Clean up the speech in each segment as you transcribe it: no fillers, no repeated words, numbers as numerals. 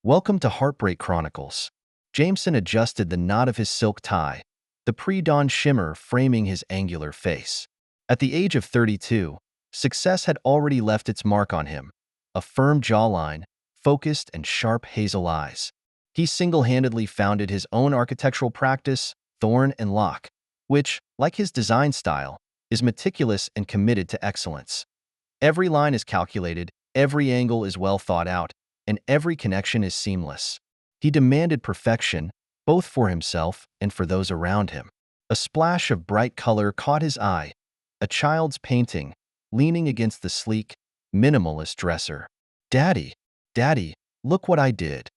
Welcome to Heartbreak Chronicles. Jameson adjusted the knot of his silk tie, the pre-dawn shimmer framing his angular face. At the age of 32, success had already left its mark on him. A firm jawline, focused and sharp hazel eyes. He single-handedly founded his own architectural practice, Thorn and Lock, which, like his design style, is meticulous and committed to excellence. Every line is calculated, every angle is well thought out, and every connection is seamless. He demanded perfection, both for himself and for those around him. A splash of bright color caught his eye, a child's painting, leaning against the sleek, minimalist dresser. "Daddy, Daddy, look what I did."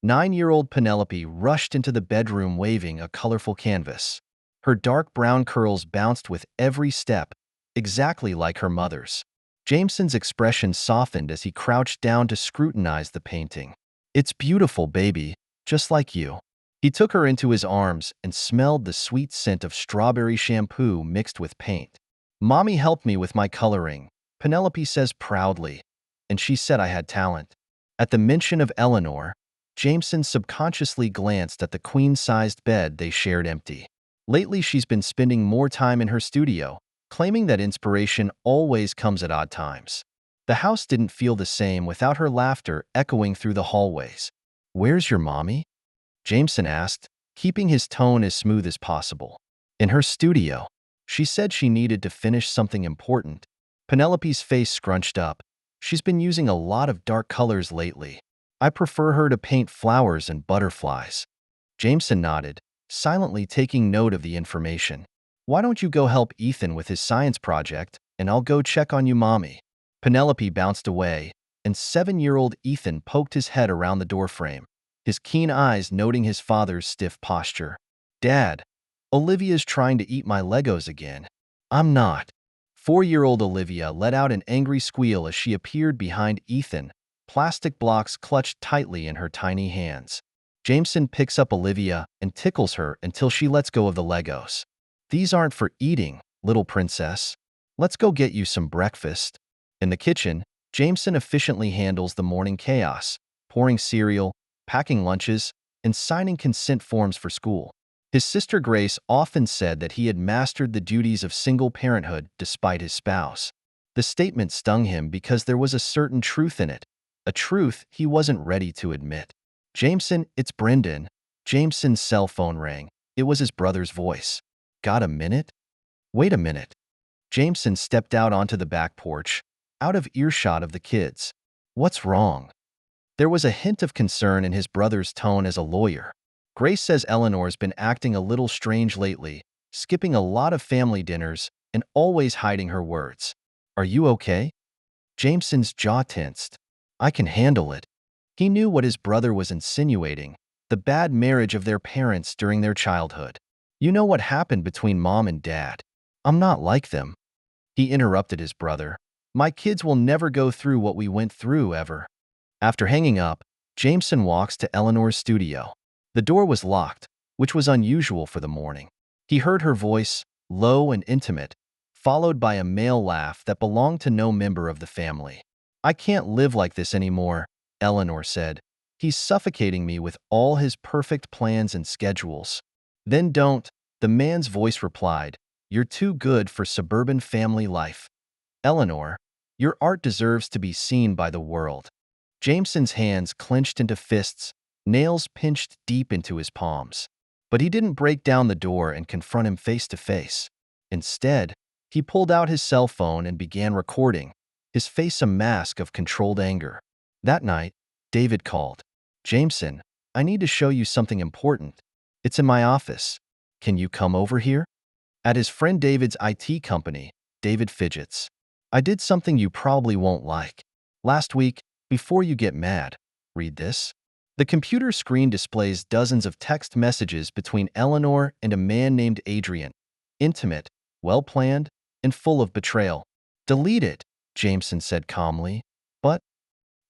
9-year-old Penelope rushed into the bedroom waving a colorful canvas. Her dark brown curls bounced with every step, exactly like her mother's. Jameson's expression softened as he crouched down to scrutinize the painting. "It's beautiful, baby, just like you." He took her into his arms and smelled the sweet scent of strawberry shampoo mixed with paint. "Mommy helped me with my coloring," Penelope says proudly, and she said I had talent. At the mention of Eleanor, Jameson subconsciously glanced at the queen-sized bed they shared empty. Lately, she's been spending more time in her studio, claiming that inspiration always comes at odd times. The house didn't feel the same without her laughter echoing through the hallways. "Where's your mommy?" Jameson asked, keeping his tone as smooth as possible. "In her studio. She said she needed to finish something important." Penelope's face scrunched up. "She's been using a lot of dark colors lately. I prefer her to paint flowers and butterflies." Jameson nodded, silently taking note of the information. "Why don't you go help Ethan with his science project, and I'll go check on you, Mommy." Penelope bounced away, and 7-year-old Ethan poked his head around the doorframe, his keen eyes noting his father's stiff posture. "Dad, Olivia's trying to eat my Legos again." "I'm not." 4-year-old Olivia let out an angry squeal as she appeared behind Ethan, plastic blocks clutched tightly in her tiny hands. Jameson picks up Olivia and tickles her until she lets go of the Legos. "These aren't for eating, little princess. Let's go get you some breakfast." In the kitchen, Jameson efficiently handles the morning chaos, pouring cereal, packing lunches, and signing consent forms for school. His sister Grace often said that he had mastered the duties of single parenthood despite his spouse. The statement stung him because there was a certain truth in it, a truth he wasn't ready to admit. "Jameson, it's Brendan." Jameson's cell phone rang. It was his brother's voice. "Got a minute?" "Wait a minute." Jameson stepped out onto the back porch, out of earshot of the kids. "What's wrong?" There was a hint of concern in his brother's tone as a lawyer. "Grace says Eleanor's been acting a little strange lately, skipping a lot of family dinners and always hiding her words. Are you okay?" Jameson's jaw tensed. "I can handle it." He knew what his brother was insinuating, the bad marriage of their parents during their childhood. "You know what happened between Mom and Dad." "I'm not like them." He interrupted his brother. "My kids will never go through what we went through, ever." After hanging up, Jameson walks to Eleanor's studio. The door was locked, which was unusual for the morning. He heard her voice, low and intimate, followed by a male laugh that belonged to no member of the family. "I can't live like this anymore," Eleanor said. "He's suffocating me with all his perfect plans and schedules." "Then don't," the man's voice replied. "You're too good for suburban family life. Eleanor, your art deserves to be seen by the world." Jameson's hands clenched into fists, nails pinched deep into his palms. But he didn't break down the door and confront him face to face. Instead, he pulled out his cell phone and began recording, his face a mask of controlled anger. That night, David called. "Jameson, I need to show you something important. It's in my office. Can you come over here?" At his friend David's IT company, David fidgets. "I did something you probably won't like. Last week, before you get mad, read this." The computer screen displays dozens of text messages between Eleanor and a man named Adrian. Intimate, well-planned, and full of betrayal. "Delete it," Jameson said calmly. "But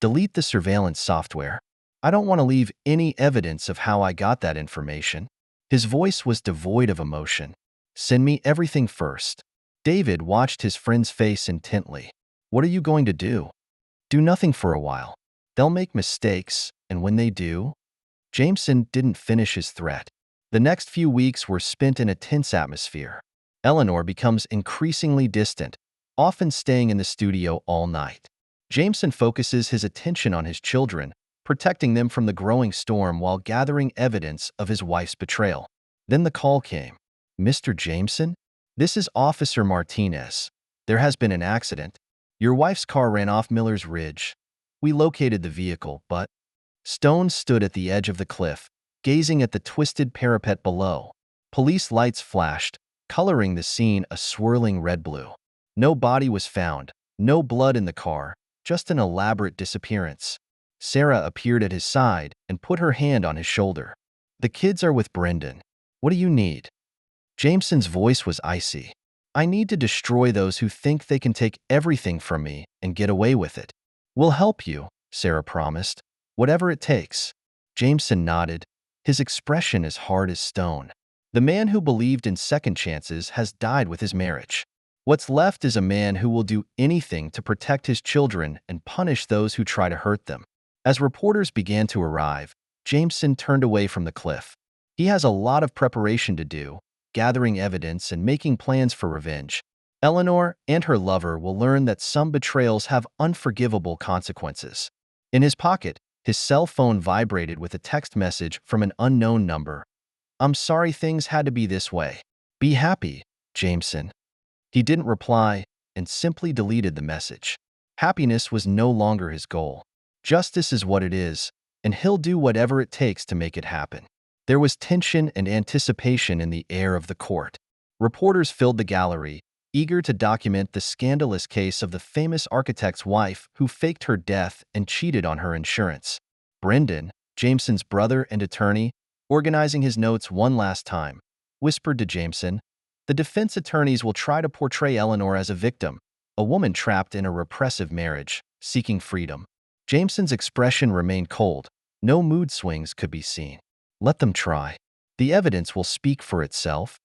delete the surveillance software. I don't want to leave any evidence of how I got that information." His voice was devoid of emotion. "Send me everything first." David watched his friend's face intently. "What are you going to do?" "Do nothing for a while. They'll make mistakes, And when they do, Jameson didn't finish his threat. The next few weeks were spent in a tense atmosphere. Eleanor becomes increasingly distant, often staying in the studio all night. Jameson focuses his attention on his children, protecting them from the growing storm while gathering evidence of his wife's betrayal. Then the call came. "Mr. Jameson? This is Officer Martinez. There has been an accident. Your wife's car ran off Miller's Ridge. We located the vehicle, but..." Stone stood at the edge of the cliff, gazing at the twisted parapet below. Police lights flashed, coloring the scene a swirling red-blue. No body was found, no blood in the car, just an elaborate disappearance. Sarah appeared at his side and put her hand on his shoulder. "The kids are with Brendan. What do you need?" Jameson's voice was icy. "I need to destroy those who think they can take everything from me and get away with it." "We'll help you," Sarah promised. "Whatever it takes." Jameson nodded, his expression as hard as stone. The man who believed in second chances has died with his marriage. What's left is a man who will do anything to protect his children and punish those who try to hurt them. As reporters began to arrive, Jameson turned away from the cliff. He has a lot of preparation to do, gathering evidence and making plans for revenge. Eleanor and her lover will learn that some betrayals have unforgivable consequences. In his pocket, his cell phone vibrated with a text message from an unknown number. "I'm sorry things had to be this way. Be happy, Jameson." He didn't reply and simply deleted the message. Happiness was no longer his goal. Justice is what it is, and he'll do whatever it takes to make it happen. There was tension and anticipation in the air of the court. Reporters filled the gallery, eager to document the scandalous case of the famous architect's wife who faked her death and cheated on her insurance. Brendan, Jameson's brother and attorney, organizing his notes one last time, whispered to Jameson, "The defense attorneys will try to portray Eleanor as a victim, a woman trapped in a repressive marriage, seeking freedom." Jameson's expression remained cold. No mood swings could be seen. "Let them try. The evidence will speak for itself."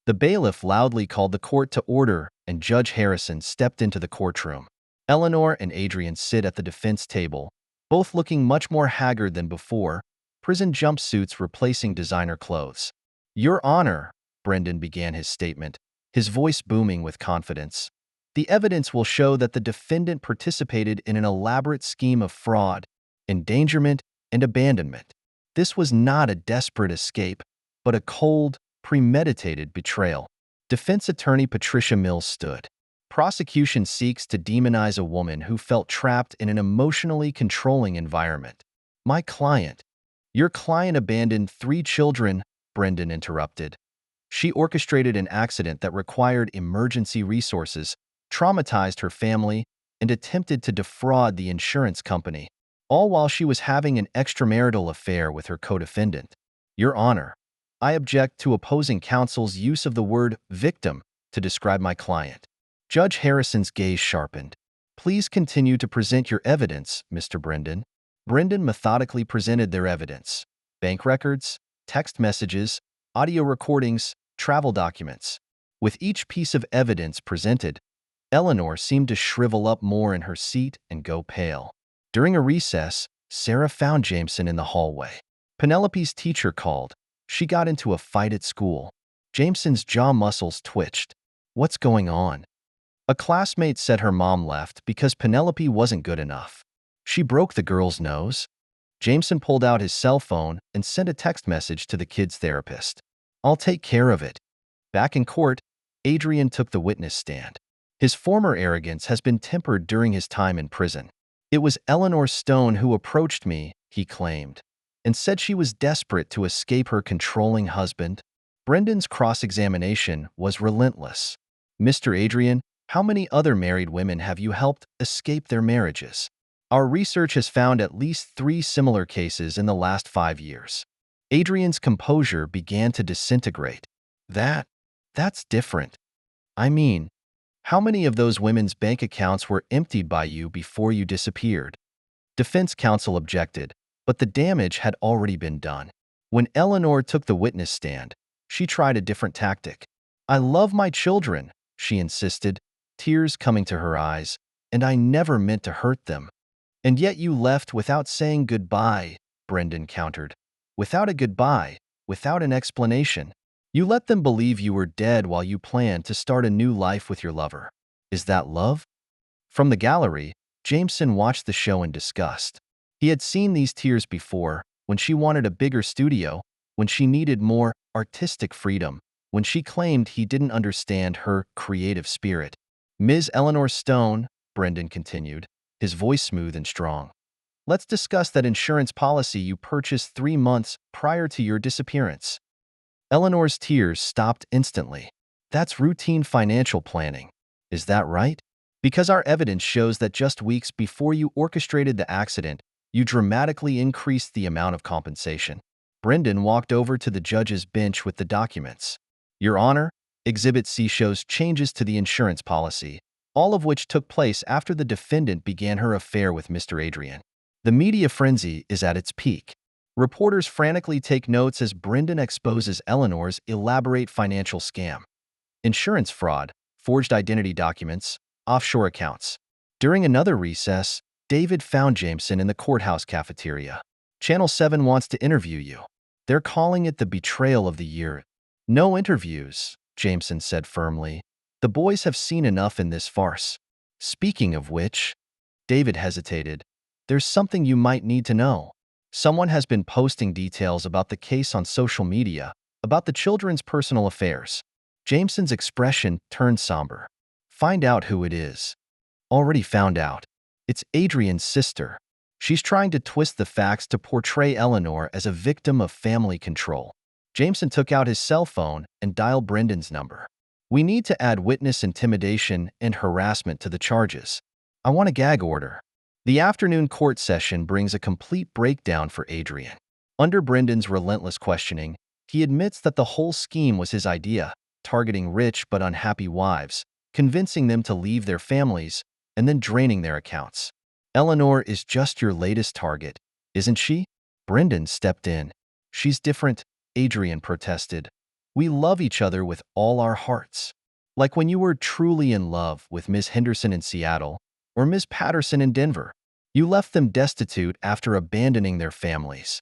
The bailiff loudly called the court to order, and Judge Harrison stepped into the courtroom. Eleanor and Adrian sit at the defense table, both looking much more haggard than before, prison jumpsuits replacing designer clothes. "Your Honor," Brendan began his statement, his voice booming with confidence, "the evidence will show that the defendant participated in an elaborate scheme of fraud, endangerment, and abandonment. This was not a desperate escape, but a cold, premeditated betrayal." Defense attorney Patricia Mills stood. "Prosecution seeks to demonize a woman who felt trapped in an emotionally controlling environment." "My client." "Your client abandoned 3 children," Brendan interrupted. "She orchestrated an accident that required emergency resources, traumatized her family, and attempted to defraud the insurance company, all while she was having an extramarital affair with her co-defendant." "Your Honor, I object to opposing counsel's use of the word victim to describe my client." Judge Harrison's gaze sharpened. "Please continue to present your evidence, Mr. Brendan." Brendan methodically presented their evidence: bank records, text messages, audio recordings, travel documents. With each piece of evidence presented, Eleanor seemed to shrivel up more in her seat and go pale. During a recess, Sarah found Jameson in the hallway. Penelope's teacher called. She got into a fight at school. Jameson's jaw muscles twitched. "What's going on?" "A classmate said her mom left because Penelope wasn't good enough. She broke the girl's nose." Jameson pulled out his cell phone and sent a text message to the kid's therapist. "I'll take care of it." Back in court, Adrian took the witness stand. His former arrogance has been tempered during his time in prison. "It was Eleanor Stone who approached me," he claimed, "and said she was desperate to escape her controlling husband." Brendan's cross-examination was relentless. "Mr. Adrian, how many other married women have you helped escape their marriages?" "Our research has found at least 3 similar cases in the last 5 years." Adrian's composure began to disintegrate. That's different. I mean, how many of those women's bank accounts were emptied by you before you disappeared?" Defense counsel objected, but the damage had already been done. When Eleanor took the witness stand, she tried a different tactic. "I love my children," she insisted, tears coming to her eyes, "and I never meant to hurt them." "And yet you left without saying goodbye," Brendan countered. Without a goodbye, without an explanation. You let them believe you were dead while you planned to start a new life with your lover. Is that love? From the gallery, Jameson watched the show in disgust. He had seen these tears before, when she wanted a bigger studio, when she needed more artistic freedom, when she claimed he didn't understand her creative spirit. Ms. Eleanor Stone, Brendan continued, his voice smooth and strong. Let's discuss that insurance policy you purchased 3 months prior to your disappearance. Eleanor's tears stopped instantly. That's routine financial planning. Is that right? Because our evidence shows that just weeks before you orchestrated the accident, you dramatically increased the amount of compensation. Brendan walked over to the judge's bench with the documents. Your Honor, Exhibit C shows changes to the insurance policy, all of which took place after the defendant began her affair with Mr. Adrian. The media frenzy is at its peak. Reporters frantically take notes as Brendan exposes Eleanor's elaborate financial scam. Insurance fraud, forged identity documents, offshore accounts. During another recess, David found Jameson in the courthouse cafeteria. Channel 7 wants to interview you. They're calling it the betrayal of the year. No interviews, Jameson said firmly. The boys have seen enough in this farce. Speaking of which, David hesitated. There's something you might need to know. Someone has been posting details about the case on social media, about the children's personal affairs. Jameson's expression turned somber. Find out who it is. Already found out. It's Adrian's sister. She's trying to twist the facts to portray Eleanor as a victim of family control. Jameson took out his cell phone and dialed Brendan's number. We need to add witness intimidation and harassment to the charges. I want a gag order. The afternoon court session brings a complete breakdown for Adrian. Under Brendan's relentless questioning, he admits that the whole scheme was his idea, targeting rich but unhappy wives, convincing them to leave their families, and then draining their accounts. Eleanor is just your latest target, isn't she? Brendan stepped in. She's different, Adrian protested. We love each other with all our hearts. Like when you were truly in love with Miss Henderson in Seattle or Miss Patterson in Denver. You left them destitute after abandoning their families.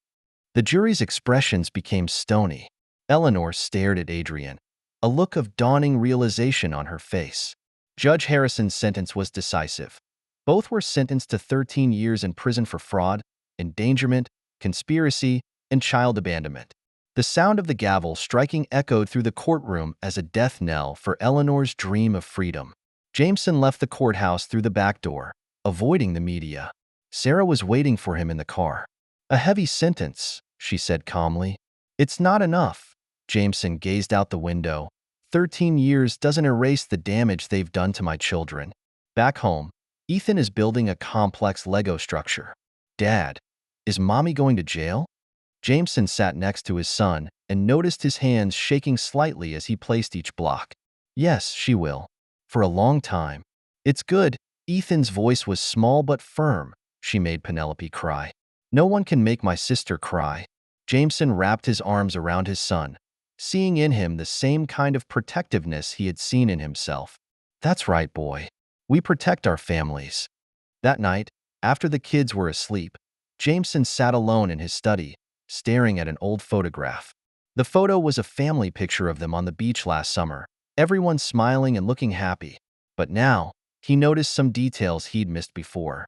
The jury's expressions became stony. Eleanor stared at Adrian, a look of dawning realization on her face. Judge Harrison's sentence was decisive. Both were sentenced to 13 years in prison for fraud, endangerment, conspiracy, and child abandonment. The sound of the gavel striking echoed through the courtroom as a death knell for Eleanor's dream of freedom. Jameson left the courthouse through the back door, avoiding the media. Sarah was waiting for him in the car. A heavy sentence, she said calmly. It's not enough. Jameson gazed out the window. 13 years doesn't erase the damage they've done to my children. Back home, Ethan is building a complex Lego structure. Dad, is Mommy going to jail? Jameson sat next to his son and noticed his hands shaking slightly as he placed each block. Yes, she will. For a long time. It's good. Ethan's voice was small but firm. She made Penelope cry. No one can make my sister cry. Jameson wrapped his arms around his son, seeing in him the same kind of protectiveness he had seen in himself. That's right, boy. We protect our families. That night, after the kids were asleep, Jameson sat alone in his study, staring at an old photograph. The photo was a family picture of them on the beach last summer, everyone smiling and looking happy. But now, he noticed some details he'd missed before.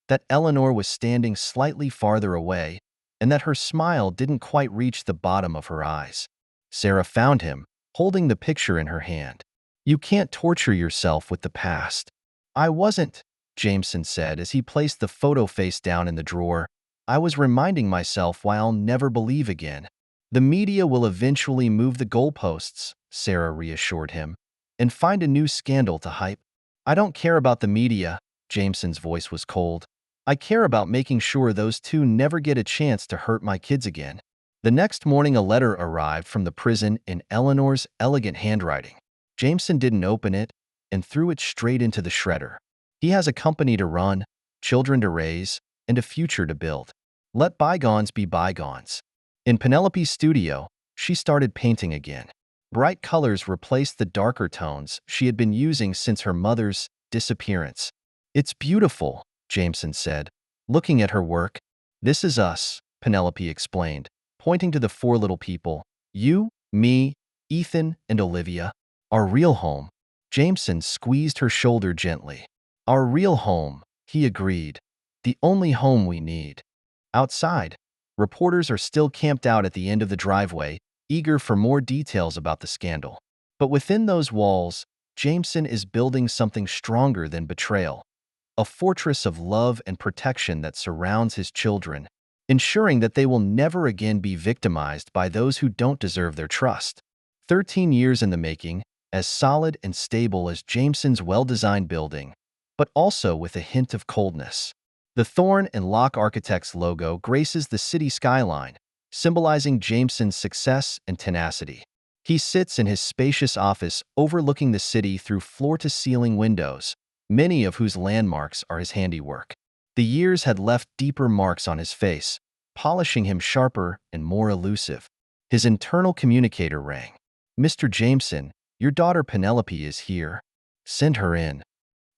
That Eleanor was standing slightly farther away, and that her smile didn't quite reach the bottom of her eyes. Sarah found him, holding the picture in her hand. You can't torture yourself with the past. I wasn't, Jameson said as he placed the photo face down in the drawer. I was reminding myself why I'll never believe again. The media will eventually move the goalposts, Sarah reassured him, and find a new scandal to hype. I don't care about the media, Jameson's voice was cold. I care about making sure those two never get a chance to hurt my kids again. The next morning, a letter arrived from the prison in Eleanor's elegant handwriting. Jameson didn't open it and threw it straight into the shredder. He has a company to run, children to raise, and a future to build. Let bygones be bygones. In Penelope's studio, she started painting again. Bright colors replaced the darker tones she had been using since her mother's disappearance. It's beautiful, Jameson said, looking at her work. This is us, Penelope explained, pointing to the four little people. You, me, Ethan, and Olivia. Our real home. Jameson squeezed her shoulder gently. Our real home, he agreed. The only home we need. Outside, reporters are still camped out at the end of the driveway, eager for more details about the scandal. But within those walls, Jameson is building something stronger than betrayal. A fortress of love and protection that surrounds his children, ensuring that they will never again be victimized by those who don't deserve their trust. 13 years in the making, as solid and stable as Jameson's well-designed building, but also with a hint of coldness. The Thorn and Lock Architects logo graces the city skyline, symbolizing Jameson's success and tenacity. He sits in his spacious office overlooking the city through floor-to-ceiling windows, many of whose landmarks are his handiwork. The years had left deeper marks on his face, polishing him sharper and more elusive. His internal communicator rang. "Mr. Jameson, your daughter Penelope is here. Send her in."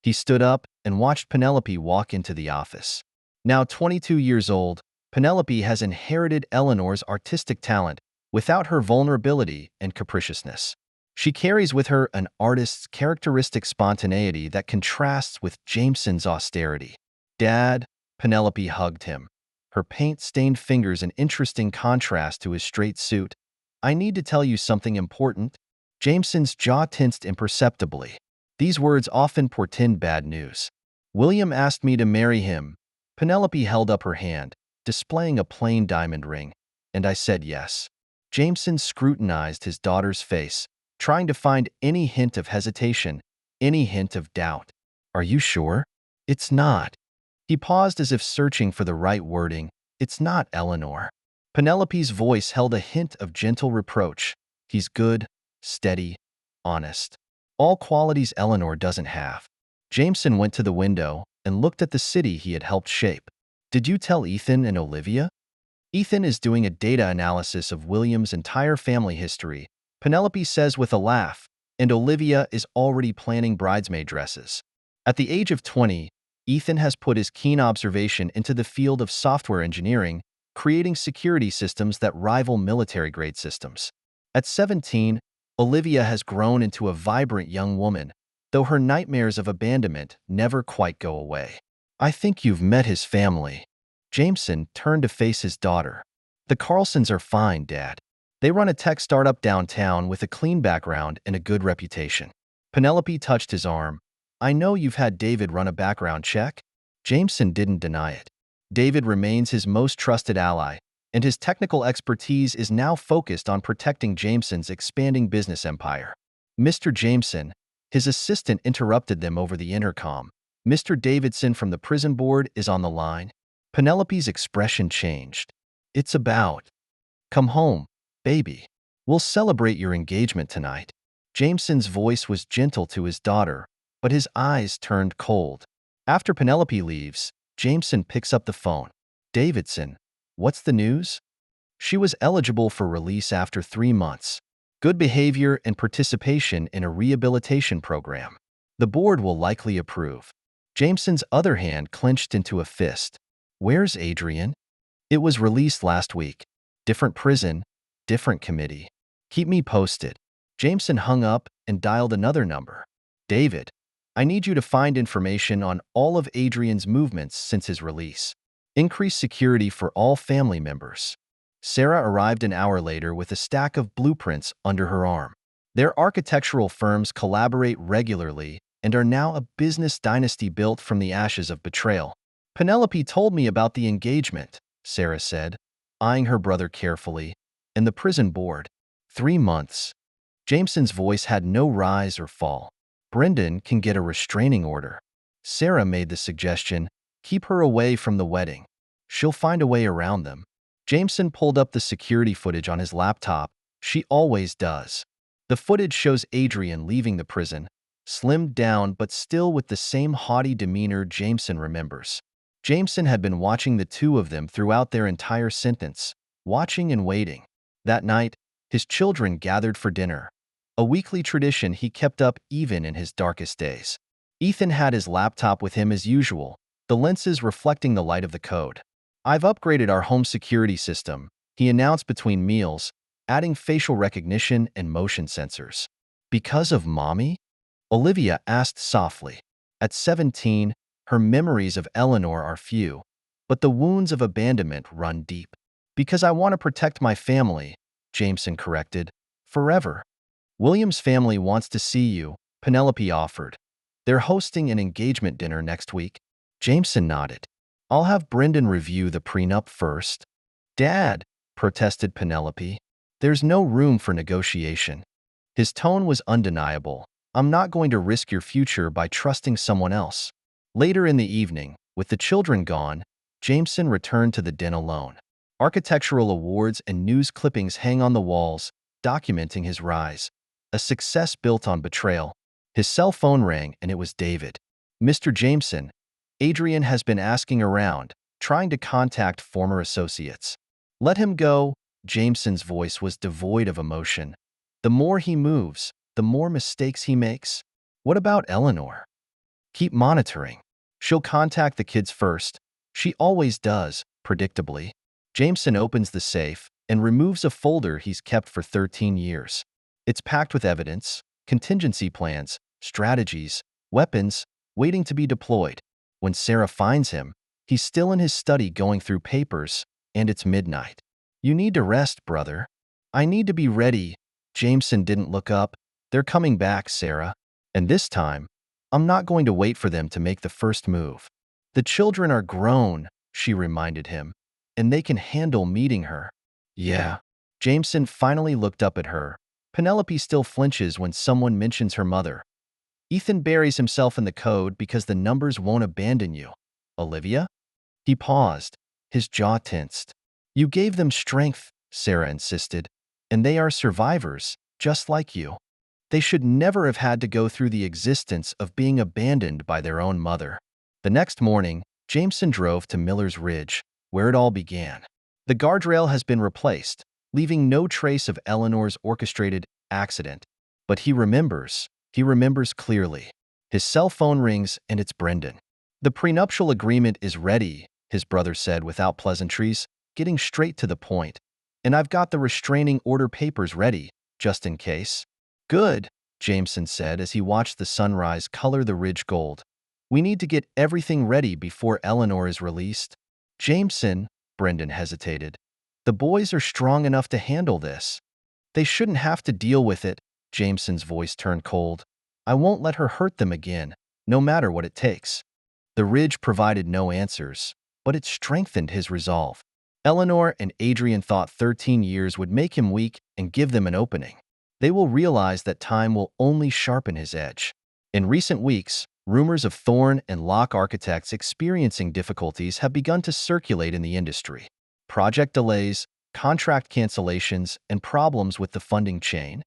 He stood up and watched Penelope walk into the office. Now 22 years old, Penelope has inherited Eleanor's artistic talent without her vulnerability and capriciousness. She carries with her an artist's characteristic spontaneity that contrasts with Jameson's austerity. "Dad," Penelope hugged him, her paint-stained fingers an interesting contrast to his straight suit. "I need to tell you something important." Jameson's jaw tensed imperceptibly. These words often portend bad news. "William asked me to marry him." Penelope held up her hand, displaying a plain diamond ring, "and I said yes." Jameson scrutinized his daughter's face, trying to find any hint of hesitation, any hint of doubt. "Are you sure?" "It's not." He paused as if searching for the right wording. "It's not, Eleanor." Penelope's voice held a hint of gentle reproach. "He's good, steady, honest. All qualities Eleanor doesn't have." Jameson went to the window and looked at the city he had helped shape. "Did you tell Ethan and Olivia?" "Ethan is doing a data analysis of William's entire family history," Penelope says with a laugh, "and Olivia is already planning bridesmaid dresses." At the age of 20, Ethan has put his keen observation into the field of software engineering, creating security systems that rival military-grade systems. At 17, Olivia has grown into a vibrant young woman, though her nightmares of abandonment never quite go away. "I think you've met his family." Jameson turned to face his daughter. "The Carlsons are fine, Dad. They run a tech startup downtown with a clean background and a good reputation." Penelope touched his arm. "I know you've had David run a background check." Jameson didn't deny it. David remains his most trusted ally, and his technical expertise is now focused on protecting Jameson's expanding business empire. "Mr. Jameson," his assistant interrupted them over the intercom. "Mr. Davidson from the prison board is on the line." Penelope's expression changed. "It's about. Come home, baby. We'll celebrate your engagement tonight." Jameson's voice was gentle to his daughter, but his eyes turned cold. After Penelope leaves, Jameson picks up the phone. "Davidson, what's the news?" "She was eligible for release after 3 months. Good behavior and participation in a rehabilitation program. The board will likely approve." Jameson's other hand clenched into a fist. "Where's Adrian?" "It was released last week. Different prison, different committee. Keep me posted." Jameson hung up and dialed another number. "David, I need you to find information on all of Adrian's movements since his release. Increase security for all family members." Sarah arrived an hour later with a stack of blueprints under her arm. Their architectural firms collaborate regularly and are now a business dynasty built from the ashes of betrayal. "Penelope told me about the engagement," Sarah said, eyeing her brother carefully, "and the prison board. 3 months." Jameson's voice had no rise or fall. "Brendan can get a restraining order." Sarah made the suggestion, "Keep her away from the wedding. She'll find a way around them." Jameson pulled up the security footage on his laptop. She always does. The footage shows Adrian leaving the prison, slimmed down but still with the same haughty demeanor Jameson remembers. Jameson had been watching the two of them throughout their entire sentence, watching and waiting. That night, his children gathered for dinner, a weekly tradition he kept up even in his darkest days. Ethan had his laptop with him as usual, the lenses reflecting the light of the code. I've upgraded our home security system, he announced between meals, adding facial recognition and motion sensors. Because of Mommy? Olivia asked softly. At 17, her memories of Eleanor are few, but the wounds of abandonment run deep. Because I want to protect my family, Jameson corrected. Forever. William's family wants to see you, Penelope offered. They're hosting an engagement dinner next week. Jameson nodded. I'll have Brendan review the prenup first. Dad, protested Penelope. There's no room for negotiation. His tone was undeniable. I'm not going to risk your future by trusting someone else. Later in the evening, with the children gone, Jameson returned to the den alone. Architectural awards and news clippings hang on the walls, documenting his rise. A success built on betrayal. His cell phone rang and it was David. Mr. Jameson, Adrian has been asking around, trying to contact former associates. Let him go. Jameson's voice was devoid of emotion. The more he moves, the more mistakes he makes. What about Eleanor? Keep monitoring. She'll contact the kids first. She always does, predictably. Jameson opens the safe and removes a folder he's kept for 13 years. It's packed with evidence, contingency plans, strategies, weapons, waiting to be deployed. When Sarah finds him, he's still in his study going through papers, and it's midnight. You need to rest, brother. I need to be ready. Jameson didn't look up. They're coming back, Sarah. And this time, I'm not going to wait for them to make the first move. The children are grown, she reminded him, and they can handle meeting her. Yeah. Jameson finally looked up at her. Penelope still flinches when someone mentions her mother. Ethan buries himself in the code because the numbers won't abandon you. Olivia? He paused, his jaw tensed. You gave them strength, Sarah insisted, and they are survivors, just like you. They should never have had to go through the existence of being abandoned by their own mother. The next morning, Jameson drove to Miller's Ridge, where it all began. The guardrail has been replaced, leaving no trace of Eleanor's orchestrated accident. But he remembers clearly. His cell phone rings and it's Brendan. The prenuptial agreement is ready, his brother said without pleasantries, getting straight to the point. And I've got the restraining order papers ready, just in case. Good, Jameson said as he watched the sunrise color the ridge gold. We need to get everything ready before Eleanor is released. Jameson, Brendan hesitated. The boys are strong enough to handle this. They shouldn't have to deal with it. Jameson's voice turned cold. I won't let her hurt them again, no matter what it takes. The ridge provided no answers, but it strengthened his resolve. Eleanor and Adrian thought 13 years would make him weak and give them an opening. They will realize that time will only sharpen his edge. In recent weeks, rumors of Thorne and Locke architects experiencing difficulties have begun to circulate in the industry. Project delays, contract cancellations, and problems with the funding chain.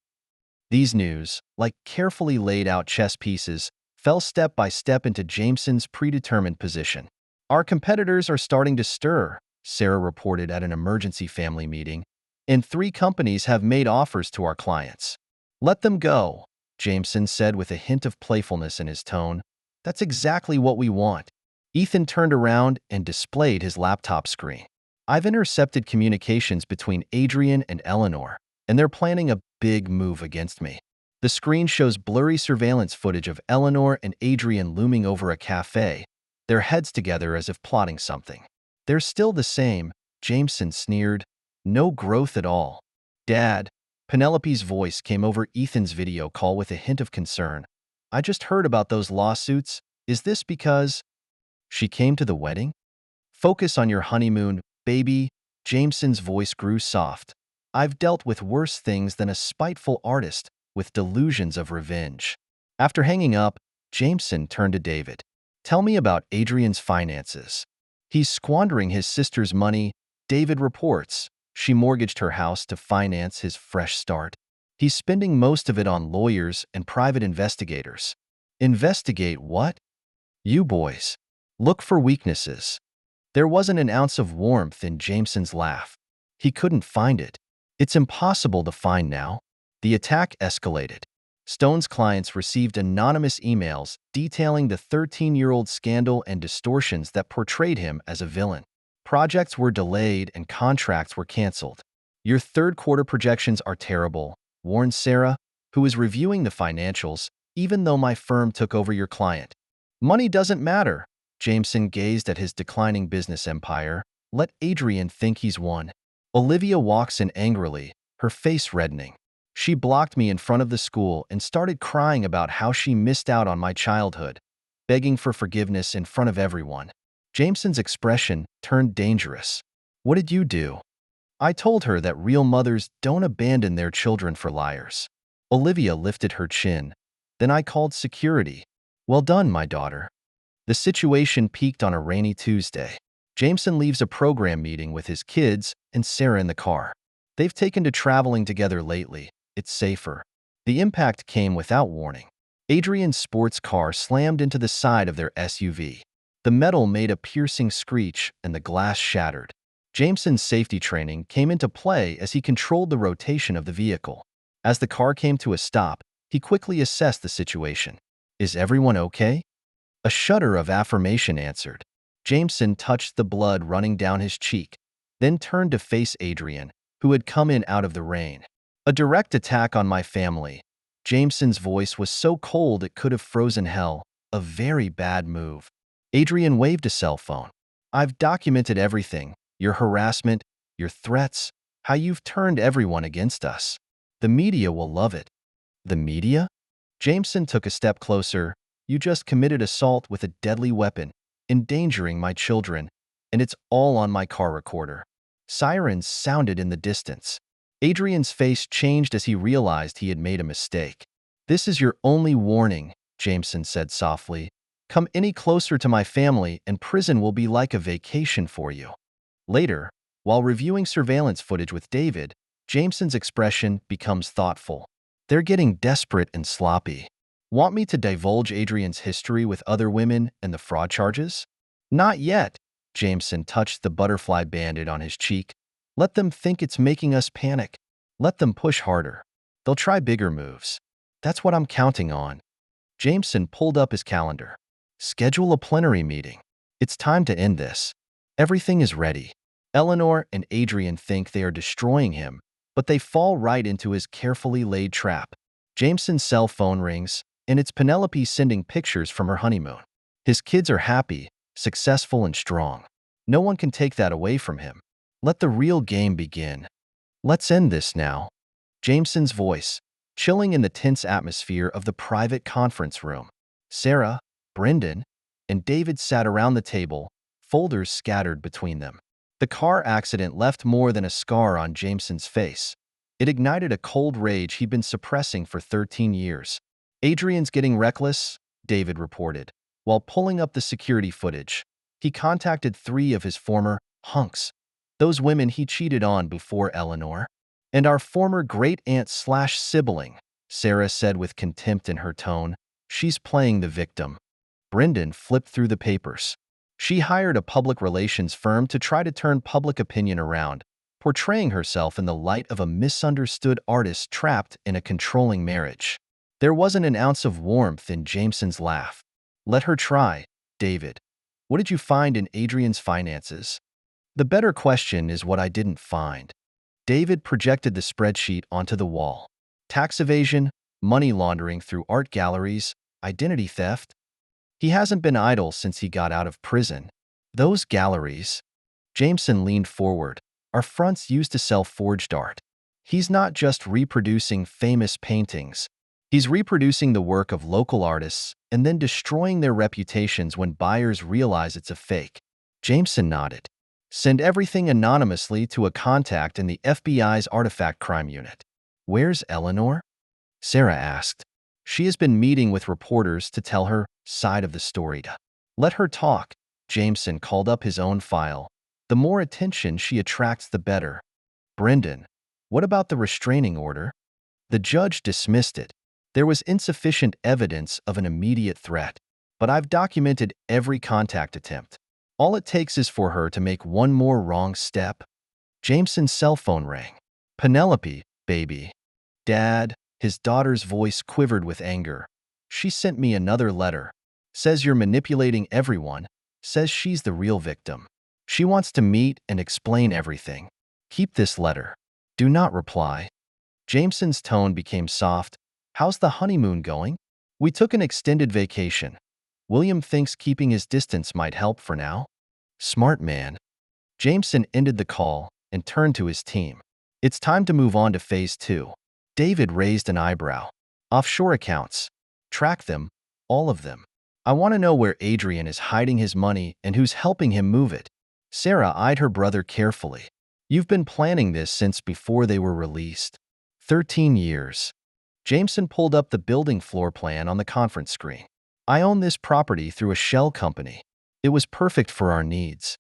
These news, like carefully laid out chess pieces, fell step by step into Jameson's predetermined position. Our competitors are starting to stir, Sarah reported at an emergency family meeting, and 3 companies have made offers to our clients. Let them go, Jameson said with a hint of playfulness in his tone. That's exactly what we want. Ethan turned around and displayed his laptop screen. I've intercepted communications between Adrian and Eleanor, and they're planning a big move against me. The screen shows blurry surveillance footage of Eleanor and Adrian looming over a cafe, their heads together as if plotting something. They're still the same, Jameson sneered. No growth at all. Dad, Penelope's voice came over Ethan's video call with a hint of concern. I just heard about those lawsuits. Is this because she came to the wedding? Focus on your honeymoon, baby. Jameson's voice grew soft. I've dealt with worse things than a spiteful artist with delusions of revenge. After hanging up, Jameson turned to David. Tell me about Adrian's finances. He's squandering his sister's money, David reports. She mortgaged her house to finance his fresh start. He's spending most of it on lawyers and private investigators. Investigate what? You boys. Look for weaknesses. There wasn't an ounce of warmth in Jameson's laugh. He couldn't find it. It's impossible to find now. The attack escalated. Stone's clients received anonymous emails detailing the 13-year-old scandal and distortions that portrayed him as a villain. Projects were delayed and contracts were canceled. Your third quarter projections are terrible, warned Sarah, who was reviewing the financials, even though my firm took over your client. Money doesn't matter. Jameson gazed at his declining business empire. Let Adrian think he's won. Olivia walks in angrily, her face reddening. She blocked me in front of the school and started crying about how she missed out on my childhood, begging for forgiveness in front of everyone. Jameson's expression turned dangerous. What did you do? I told her that real mothers don't abandon their children for liars. Olivia lifted her chin. Then I called security. Well done, my daughter. The situation peaked on a rainy Tuesday. Jameson leaves a program meeting with his kids and Sarah in the car. They've taken to traveling together lately. It's safer. The impact came without warning. Adrian's sports car slammed into the side of their SUV. The metal made a piercing screech and the glass shattered. Jameson's safety training came into play as he controlled the rotation of the vehicle. As the car came to a stop, he quickly assessed the situation. Is everyone okay? A shudder of affirmation answered. Jameson touched the blood running down his cheek, then turned to face Adrian, who had come in out of the rain. A direct attack on my family. Jameson's voice was so cold it could have frozen hell. A very bad move. Adrian waved a cell phone. I've documented everything. Your harassment, your threats, how you've turned everyone against us. The media will love it. The media? Jameson took a step closer. You just committed assault with a deadly weapon, endangering my children, and it's all on my car recorder. Sirens sounded in the distance. Adrian's face changed as he realized he had made a mistake. This is your only warning, Jameson said softly. Come any closer to my family and prison will be like a vacation for you. Later, while reviewing surveillance footage with David, Jameson's expression becomes thoughtful. They're getting desperate and sloppy. Want me to divulge Adrian's history with other women and the fraud charges? Not yet. Jameson touched the butterfly bandage on his cheek. Let them think it's making us panic. Let them push harder. They'll try bigger moves. That's what I'm counting on. Jameson pulled up his calendar. Schedule a plenary meeting. It's time to end this. Everything is ready. Eleanor and Adrian think they are destroying him, but they fall right into his carefully laid trap. Jameson's cell phone rings, and it's Penelope sending pictures from her honeymoon. His kids are happy, successful, and strong. No one can take that away from him. Let the real game begin. Let's end this now. Jameson's voice, chilling in the tense atmosphere of the private conference room. Sarah, Brendan, and David sat around the table, folders scattered between them. The car accident left more than a scar on Jameson's face. It ignited a cold rage he'd been suppressing for 13 years. Adrian's getting reckless, David reported. While pulling up the security footage, he contacted 3 of his former hunks, those women he cheated on before Eleanor. And our former great-aunt/sibling, Sarah said with contempt in her tone. She's playing the victim. Brendan flipped through the papers. She hired a public relations firm to try to turn public opinion around, portraying herself in the light of a misunderstood artist trapped in a controlling marriage. There wasn't an ounce of warmth in Jameson's laugh. Let her try, David. What did you find in Adrian's finances? The better question is what I didn't find. David projected the spreadsheet onto the wall. Tax evasion, money laundering through art galleries, identity theft. He hasn't been idle since he got out of prison. Those galleries, Jameson leaned forward, are fronts used to sell forged art. He's not just reproducing famous paintings. He's reproducing the work of local artists and then destroying their reputations when buyers realize it's a fake. Jameson nodded. Send everything anonymously to a contact in the FBI's artifact crime unit. Where's Eleanor? Sarah asked. She has been meeting with reporters to tell her side of the story. Let her talk. Jameson called up his own file. The more attention she attracts, the better. Brendan, what about the restraining order? The judge dismissed it. There was insufficient evidence of an immediate threat, but I've documented every contact attempt. All it takes is for her to make one more wrong step. Jameson's cell phone rang. Penelope, baby. Dad, his daughter's voice quivered with anger. She sent me another letter. Says you're manipulating everyone. Says she's the real victim. She wants to meet and explain everything. Keep this letter. Do not reply. Jameson's tone became soft. How's the honeymoon going? We took an extended vacation. William thinks keeping his distance might help for now. Smart man. Jameson ended the call and turned to his team. It's time to move on to phase 2. David raised an eyebrow. Offshore accounts. Track them, all of them. I want to know where Adrian is hiding his money and who's helping him move it. Sarah eyed her brother carefully. You've been planning this since before they were released. 13 years. Jameson pulled up the building floor plan on the conference screen. I own this property through a shell company. It was perfect for our needs.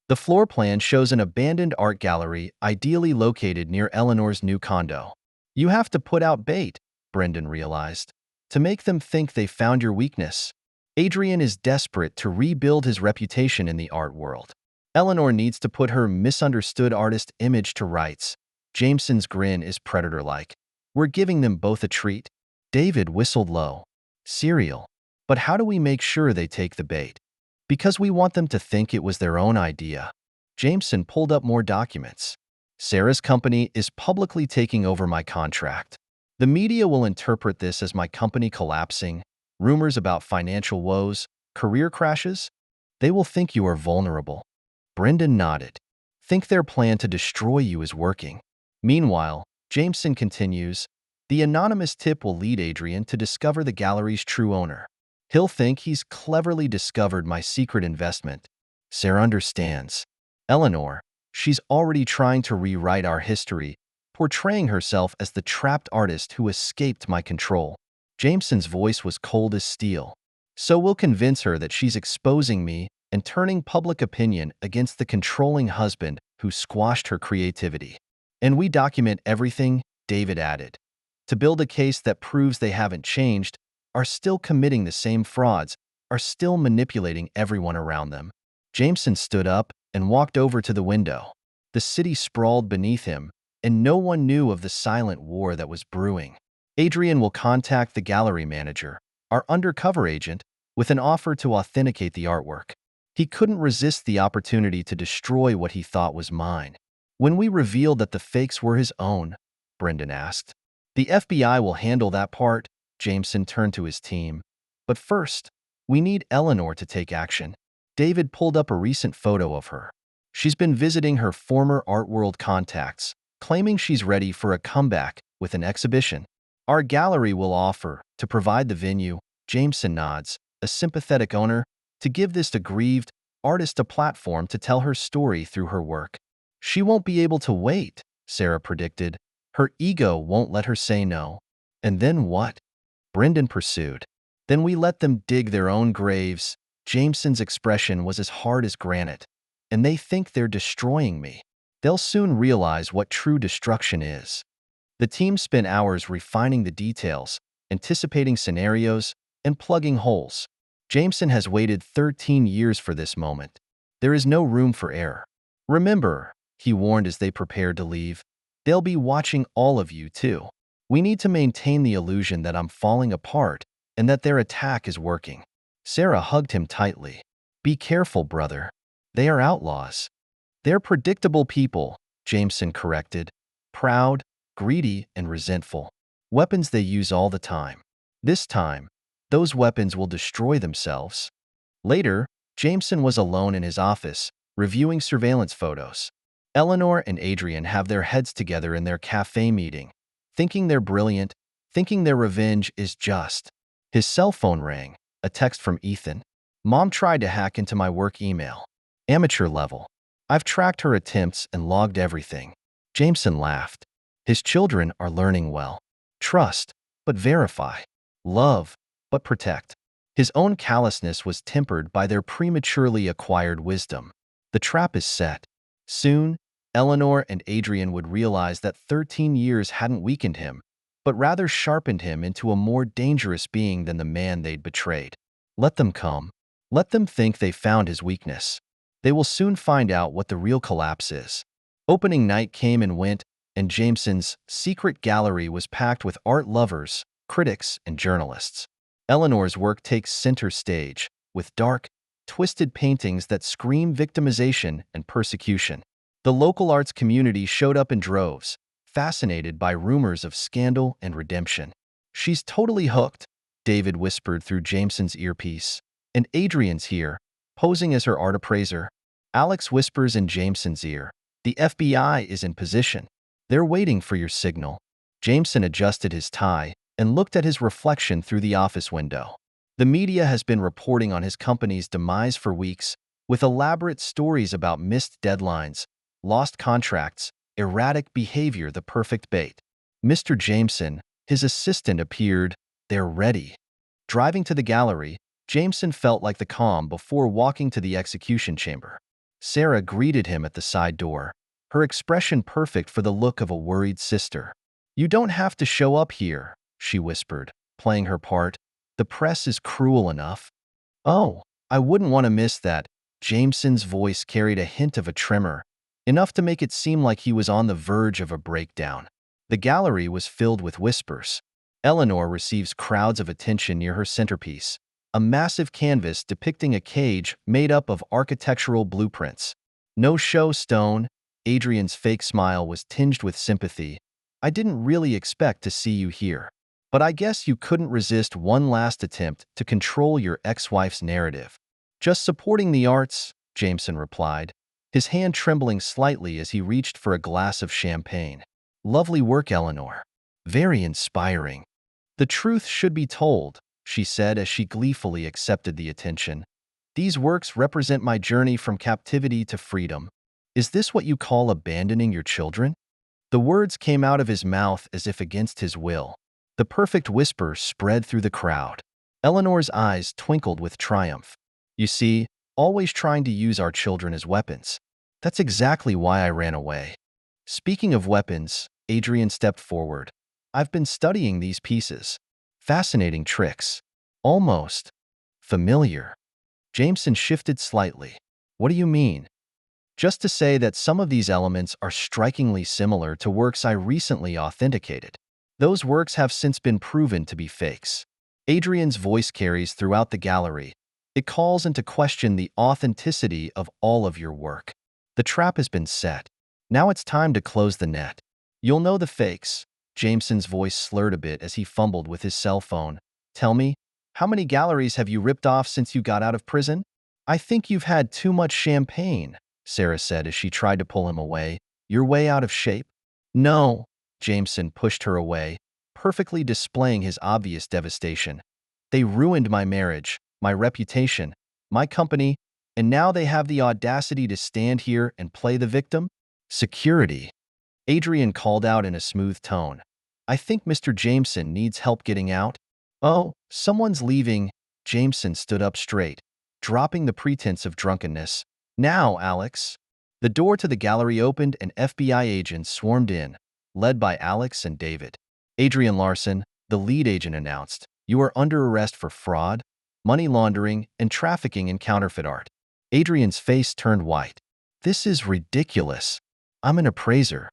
The floor plan shows an abandoned art gallery ideally located near Eleanor's new condo. You have to put out bait, Brendan realized, to make them think they found your weakness. Adrian is desperate to rebuild his reputation in the art world. Eleanor needs to put her misunderstood artist image to rights. Jameson's grin is predator-like. We're giving them both a treat. David whistled low. Cereal. But how do we make sure they take the bait? Because we want them to think it was their own idea. Jameson pulled up more documents. Sarah's company is publicly taking over my contract. The media will interpret this as my company collapsing, rumors about financial woes, career crashes. They will think you are vulnerable. Brendan nodded. Think their plan to destroy you is working. Meanwhile, Jameson continues, the anonymous tip will lead Adrian to discover the gallery's true owner. He'll think he's cleverly discovered my secret investment. Sarah understands. Eleanor, she's already trying to rewrite our history, portraying herself as the trapped artist who escaped my control. Jameson's voice was cold as steel. So we'll convince her that she's exposing me and turning public opinion against the controlling husband who squashed her creativity. And we document everything, David added, to build a case that proves they haven't changed, are still committing the same frauds, are still manipulating everyone around them. Jameson stood up and walked over to the window. The city sprawled beneath him, and no one knew of the silent war that was brewing. Adrian will contact the gallery manager, our undercover agent, with an offer to authenticate the artwork. He couldn't resist the opportunity to destroy what he thought was mine. When we revealed that the fakes were his own, Brendan asked. The FBI will handle that part, Jameson turned to his team. But first, we need Eleanor to take action. David pulled up a recent photo of her. She's been visiting her former art world contacts, claiming she's ready for a comeback with an exhibition. Our gallery will offer to provide the venue, Jameson nods, a sympathetic owner, to give this aggrieved artist a platform to tell her story through her work. She won't be able to wait, Sarah predicted. Her ego won't let her say no. And then what? Brendan pursued. Then we let them dig their own graves. Jameson's expression was as hard as granite. And they think they're destroying me. They'll soon realize what true destruction is. The team spent hours refining the details, anticipating scenarios, and plugging holes. Jameson has waited 13 years for this moment. There is no room for error. Remember, he warned as they prepared to leave, they'll be watching all of you too. We need to maintain the illusion that I'm falling apart and that their attack is working. Sarah hugged him tightly. Be careful, brother. They are outlaws. They're predictable people, Jameson corrected. Proud, greedy, and resentful. Weapons they use all the time. This time, those weapons will destroy themselves. Later, Jameson was alone in his office, reviewing surveillance photos. Eleanor and Adrian have their heads together in their cafe meeting, thinking they're brilliant, thinking their revenge is just. His cell phone rang, a text from Ethan. Mom tried to hack into my work email. Amateur level. I've tracked her attempts and logged everything. Jameson laughed. His children are learning well. Trust, but verify. Love, but protect. His own callousness was tempered by their prematurely acquired wisdom. The trap is set. Soon, Eleanor and Adrian would realize that 13 years hadn't weakened him, but rather sharpened him into a more dangerous being than the man they'd betrayed. Let them come. Let them think they found his weakness. They will soon find out what the real collapse is. Opening night came and went, and Jameson's secret gallery was packed with art lovers, critics, and journalists. Eleanor's work takes center stage, with dark, twisted paintings that scream victimization and persecution. The local arts community showed up in droves, fascinated by rumors of scandal and redemption. "She's totally hooked," David whispered through Jameson's earpiece. "And Adrian's here, posing as her art appraiser." Alex whispers in Jameson's ear. "The FBI is in position. They're waiting for your signal." Jameson adjusted his tie and looked at his reflection through the office window. The media has been reporting on his company's demise for weeks, with elaborate stories about missed deadlines, lost contracts, erratic behavior, the perfect bait. Mr. Jameson, his assistant, appeared. "They're ready." Driving to the gallery, Jameson felt like the calm before walking to the execution chamber. Sarah greeted him at the side door, her expression perfect for the look of a worried sister. "You don't have to show up here," she whispered, playing her part. "The press is cruel enough." "Oh, I wouldn't want to miss that." Jameson's voice carried a hint of a tremor, enough to make it seem like he was on the verge of a breakdown. The gallery was filled with whispers. Eleanor receives crowds of attention near her centerpiece, a massive canvas depicting a cage made up of architectural blueprints. "No show, Stone." Adrian's fake smile was tinged with sympathy. "I didn't really expect to see you here. But I guess you couldn't resist one last attempt to control your ex-wife's narrative." "Just supporting the arts," Jameson replied, his hand trembling slightly as he reached for a glass of champagne. "Lovely work, Eleanor. Very inspiring." "The truth should be told," she said as she gleefully accepted the attention. "These works represent my journey from captivity to freedom." "Is this what you call abandoning your children?" The words came out of his mouth as if against his will. The perfect whisper spread through the crowd. Eleanor's eyes twinkled with triumph. "You see, always trying to use our children as weapons. That's exactly why I ran away." "Speaking of weapons," Adrian stepped forward. "I've been studying these pieces. Fascinating tricks. Almost familiar." Jameson shifted slightly. "What do you mean?" "Just to say that some of these elements are strikingly similar to works I recently authenticated. Those works have since been proven to be fakes." Adrian's voice carries throughout the gallery. "It calls into question the authenticity of all of your work. The trap has been set. Now it's time to close the net. You'll know the fakes." Jameson's voice slurred a bit as he fumbled with his cell phone. "Tell me, how many galleries have you ripped off since you got out of prison?" "I think you've had too much champagne," Sarah said as she tried to pull him away. "You're way out of shape." "No." Jameson pushed her away, perfectly displaying his obvious devastation. "They ruined my marriage, my reputation, my company, and now they have the audacity to stand here and play the victim?" "Security," Adrian called out in a smooth tone. "I think Mr. Jameson needs help getting out." "Oh, someone's leaving." Jameson stood up straight, dropping the pretense of drunkenness. "Now, Alex." The door to the gallery opened and FBI agents swarmed in, led by Alex and David. "Adrian Larson," the lead agent announced, "you are under arrest for fraud, money laundering, and trafficking in counterfeit art." Adrian's face turned white. "This is ridiculous. I'm an appraiser."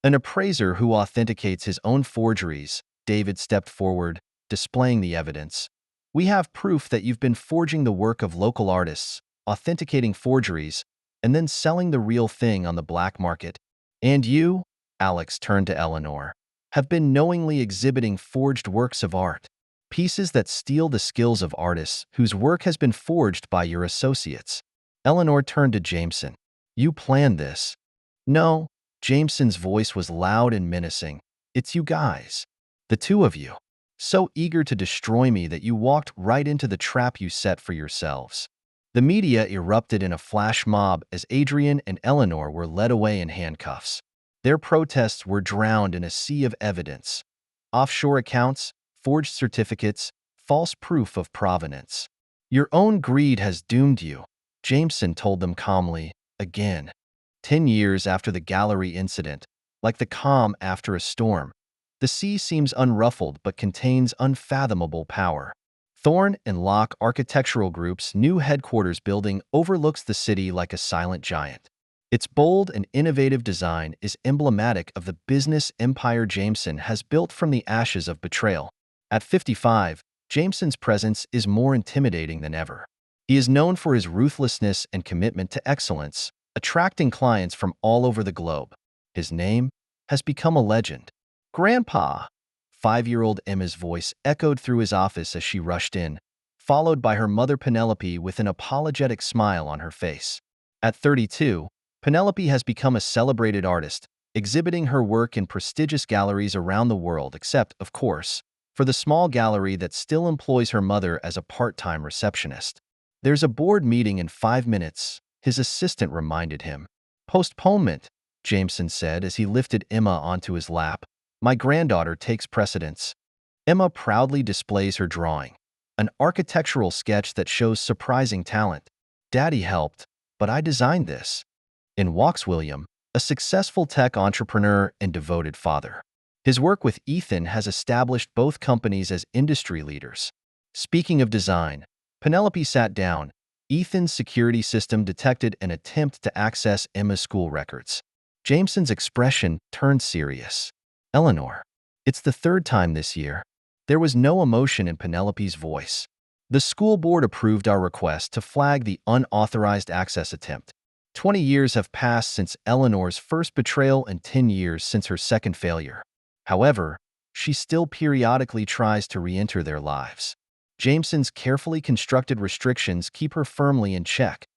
"An appraiser who authenticates his own forgeries," David stepped forward, displaying the evidence. "We have proof that you've been forging the work of local artists, authenticating forgeries, and then selling the real thing on the black market. And you," Alex turned to Eleanor, "have been knowingly exhibiting forged works of art, pieces that steal the skills of artists whose work has been forged by your associates." Eleanor turned to Jameson. "You planned this." "No." Jameson's voice was loud and menacing. "It's you guys. The two of you. So eager to destroy me that you walked right into the trap you set for yourselves." The media erupted in a flash mob as Adrian and Eleanor were led away in handcuffs. Their protests were drowned in a sea of evidence. Offshore accounts, forged certificates, false proof of provenance. "Your own greed has doomed you," Jameson told them calmly, again. 10 years after the gallery incident, like the calm after a storm, the sea seems unruffled but contains unfathomable power. Thorn and Locke Architectural Group's new headquarters building overlooks the city like a silent giant. Its bold and innovative design is emblematic of the business empire Jameson has built from the ashes of betrayal. At 55, Jameson's presence is more intimidating than ever. He is known for his ruthlessness and commitment to excellence, attracting clients from all over the globe. His name has become a legend. Grandpa! 5-year-old Emma's voice echoed through his office as she rushed in, followed by her mother Penelope with an apologetic smile on her face. At 32, Penelope has become a celebrated artist, exhibiting her work in prestigious galleries around the world except, of course, for the small gallery that still employs her mother as a part-time receptionist. "There's a board meeting in 5 minutes," his assistant reminded him. "Postponement," Jameson said as he lifted Emma onto his lap. "My granddaughter takes precedence." Emma proudly displays her drawing, an architectural sketch that shows surprising talent. "Daddy helped, but I designed this." In walks William, a successful tech entrepreneur and devoted father. His work with Ethan has established both companies as industry leaders. Speaking of design, Penelope sat down. Ethan's security system detected an attempt to access Emma's school records. Jameson's expression turned serious. "Eleanor, it's the 3rd time this year." There was no emotion in Penelope's voice. "The school board approved our request to flag the unauthorized access attempt. 20 years have passed since Eleanor's first betrayal and 10 years since her second failure. However, she still periodically tries to re-enter their lives. Jameson's carefully constructed restrictions keep her firmly in check.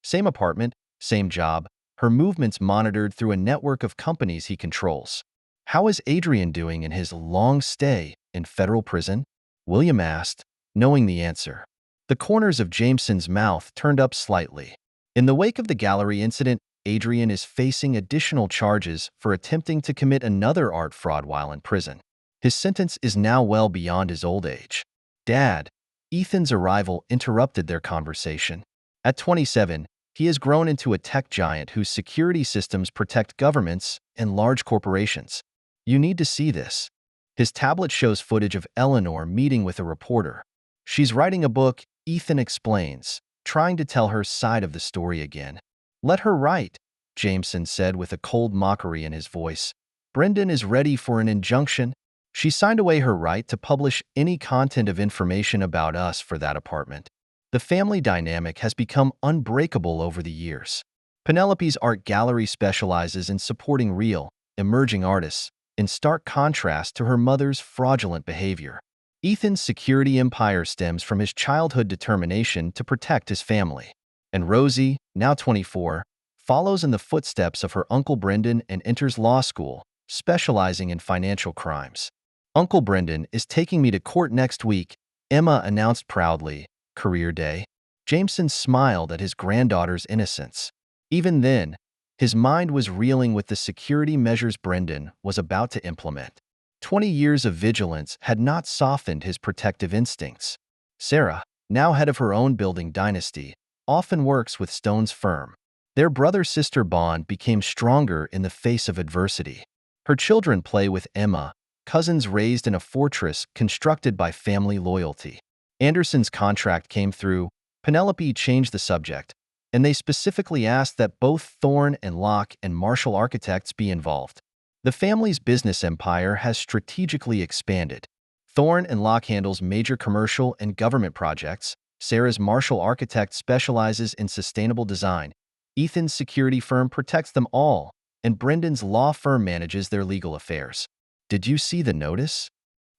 Same apartment, same job, her movements monitored through a network of companies he controls." "How is Adrian doing in his long stay in federal prison?" William asked, knowing the answer. The corners of Jameson's mouth turned up slightly. In the wake of the gallery incident, Adrian is facing additional charges for attempting to commit another art fraud while in prison. His sentence is now well beyond his old age. "Dad," Ethan's arrival interrupted their conversation. At 27, he has grown into a tech giant whose security systems protect governments and large corporations. "You need to see this." His tablet shows footage of Eleanor meeting with a reporter. "She's writing a book," Ethan explains, trying to tell her side of the story again. "Let her write," Jameson said with a cold mockery in his voice. "Brendan is ready for an injunction." She signed away her right to publish any content of information about us for that apartment. The family dynamic has become unbreakable over the years. Penelope's art gallery specializes in supporting real, emerging artists, in stark contrast to her mother's fraudulent behavior. Ethan's security empire stems from his childhood determination to protect his family. And Rosie, now 24, follows in the footsteps of her uncle Brendan and enters law school, specializing in financial crimes. "Uncle Brendan is taking me to court next week," Emma announced proudly. "Career day." Jameson smiled at his granddaughter's innocence. Even then, his mind was reeling with the security measures Brendan was about to implement. 20 years of vigilance had not softened his protective instincts. Sarah, now head of her own building dynasty, often works with Stone's firm. Their brother-sister bond became stronger in the face of adversity. Her children play with Emma, cousins raised in a fortress constructed by family loyalty. Anderson's contract came through. Penelope changed the subject, and they specifically asked that both Thorne and Locke and Marshall Architects be involved. The family's business empire has strategically expanded. Thorne and Locke handles major commercial and government projects. Sarah's Marshall Architect specializes in sustainable design. Ethan's security firm protects them all, and Brendan's law firm manages their legal affairs. "Did you see the notice?"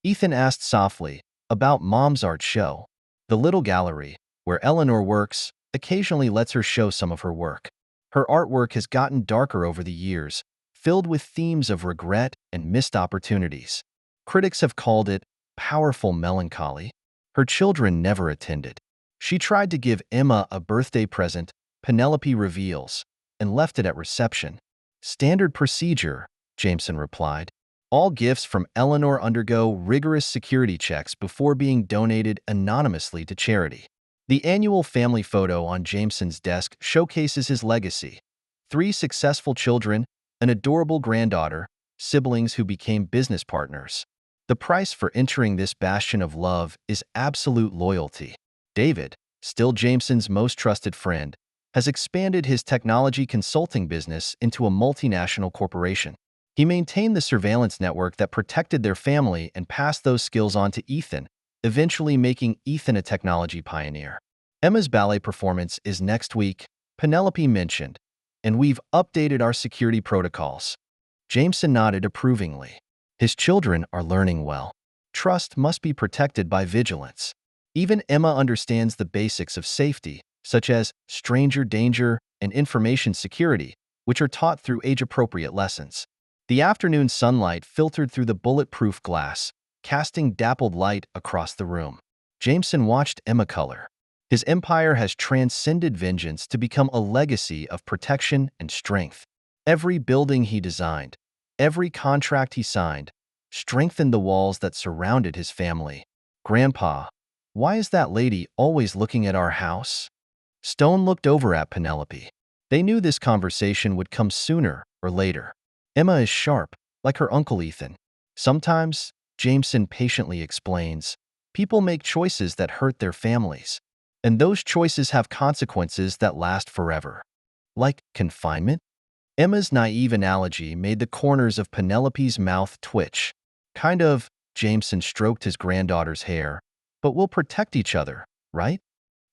Ethan asked softly, about Mom's art show. The little gallery, where Eleanor works, occasionally lets her show some of her work. Her artwork has gotten darker over the years, filled with themes of regret and missed opportunities. Critics have called it powerful melancholy. Her children never attended. "She tried to give Emma a birthday present," Penelope reveals, "and left it at reception." "Standard procedure," Jameson replied. "All gifts from Eleanor undergo rigorous security checks before being donated anonymously to charity." The annual family photo on Jameson's desk showcases his legacy. 3 successful children, an adorable granddaughter, siblings who became business partners. The price for entering this bastion of love is absolute loyalty. David, still Jameson's most trusted friend, has expanded his technology consulting business into a multinational corporation. He maintained the surveillance network that protected their family and passed those skills on to Ethan, eventually making Ethan a technology pioneer. Emma's ballet performance is next week, Penelope mentioned, and we've updated our security protocols. Jameson nodded approvingly. His children are learning well. Trust must be protected by vigilance. Even Emma understands the basics of safety, such as stranger danger and information security, which are taught through age-appropriate lessons. The afternoon sunlight filtered through the bulletproof glass, casting dappled light across the room. Jameson watched Emma color. His empire has transcended vengeance to become a legacy of protection and strength. Every building he designed, every contract he signed, strengthened the walls that surrounded his family. "Grandpa, why is that lady always looking at our house?" Stone looked over at Penelope. They knew this conversation would come sooner or later. Emma is sharp, like her uncle Ethan. Sometimes, Jameson patiently explains, people make choices that hurt their families. And those choices have consequences that last forever. Like confinement? Emma's naive analogy made the corners of Penelope's mouth twitch. Kind of, Jameson stroked his granddaughter's hair. But we'll protect each other, right?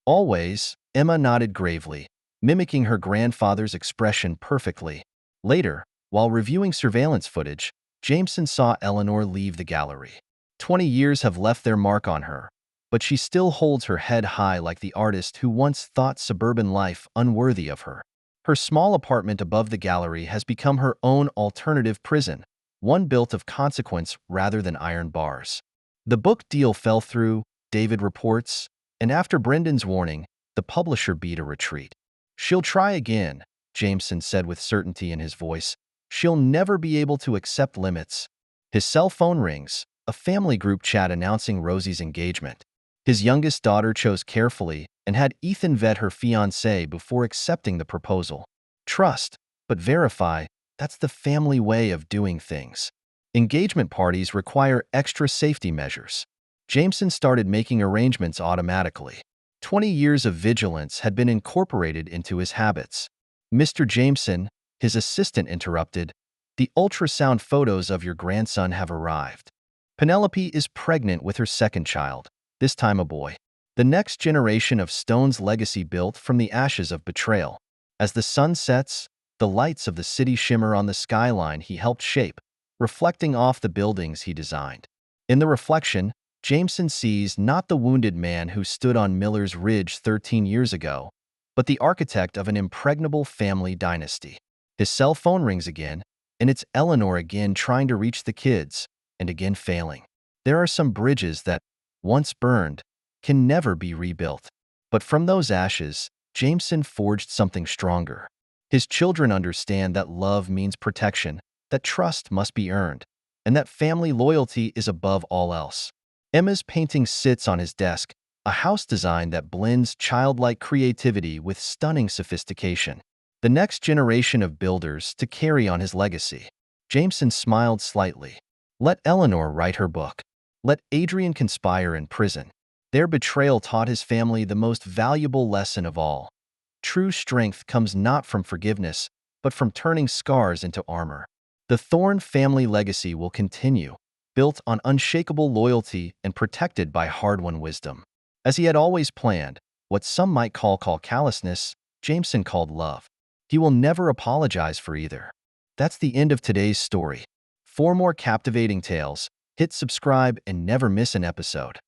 Always, Emma nodded gravely, mimicking her grandfather's expression perfectly. Later, while reviewing surveillance footage, Jameson saw Eleanor leave the gallery. 20 years have left their mark on her, but she still holds her head high like the artist who once thought suburban life unworthy of her. Her small apartment above the gallery has become her own alternative prison, one built of consequence rather than iron bars. The book deal fell through, David reports, and after Brendan's warning, the publisher beat a retreat. "She'll try again," Jameson said with certainty in his voice. "She'll never be able to accept limits." His cell phone rings, a family group chat announcing Rosie's engagement. His youngest daughter chose carefully and had Ethan vet her fiancé before accepting the proposal. Trust, but verify, that's the family way of doing things. Engagement parties require extra safety measures. Jameson started making arrangements automatically. 20 years of vigilance had been incorporated into his habits. "Mr. Jameson," his assistant interrupted, "the ultrasound photos of your grandson have arrived. Penelope is pregnant with her second child, this time a boy. The next generation of Stone's legacy built from the ashes of betrayal. As the sun sets, the lights of the city shimmer on the skyline he helped shape, reflecting off the buildings he designed. In the reflection, Jameson sees not the wounded man who stood on Miller's Ridge 13 years ago, but the architect of an impregnable family dynasty." His cell phone rings again, and it's Eleanor again trying to reach the kids, and again failing. There are some bridges that, once burned, can never be rebuilt. But from those ashes, Jameson forged something stronger. His children understand that love means protection, that trust must be earned, and that family loyalty is above all else. Emma's painting sits on his desk, a house design that blends childlike creativity with stunning sophistication. The next generation of builders to carry on his legacy. Jameson smiled slightly. Let Eleanor write her book. Let Adrian conspire in prison. Their betrayal taught his family the most valuable lesson of all. True strength comes not from forgiveness, but from turning scars into armor. The Thorne family legacy will continue, built on unshakable loyalty and protected by hard-won wisdom. As he had always planned, what some might call callousness, Jameson called love. He will never apologize for either. That's the end of today's story. For more captivating tales, hit subscribe and never miss an episode.